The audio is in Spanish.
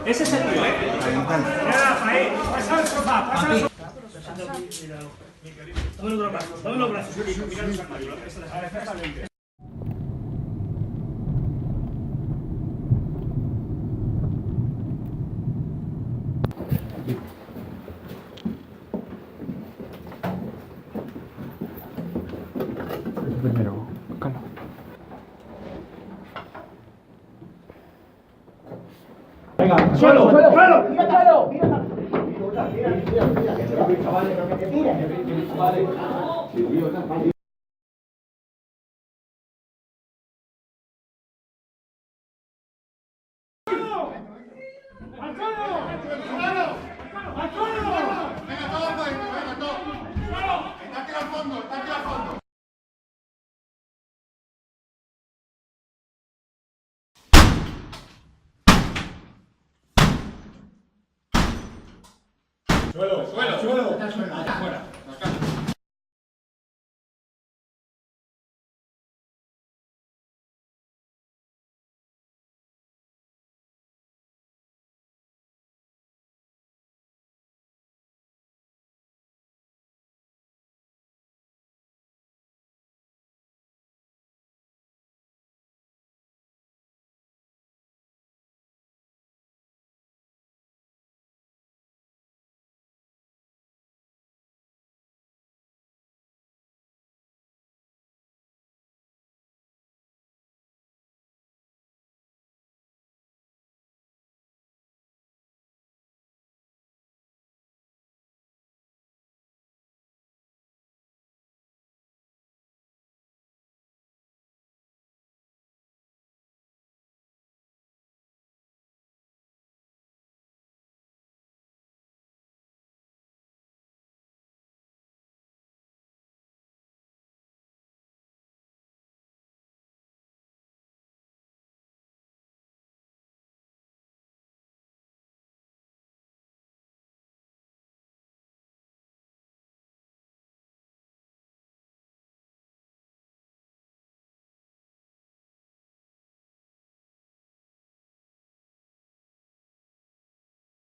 Ese es el tío, ¿eh? Ahí, pasa al sofá, pasa al sofá. Dame los brazos, dame los brazos. Mira los armarios. Exactamente. Primero, calma. Venga, suelo, suelo, suelo. ¡Tira suelo! ¡Tira! Suelo, suelo, suelo. Fuera.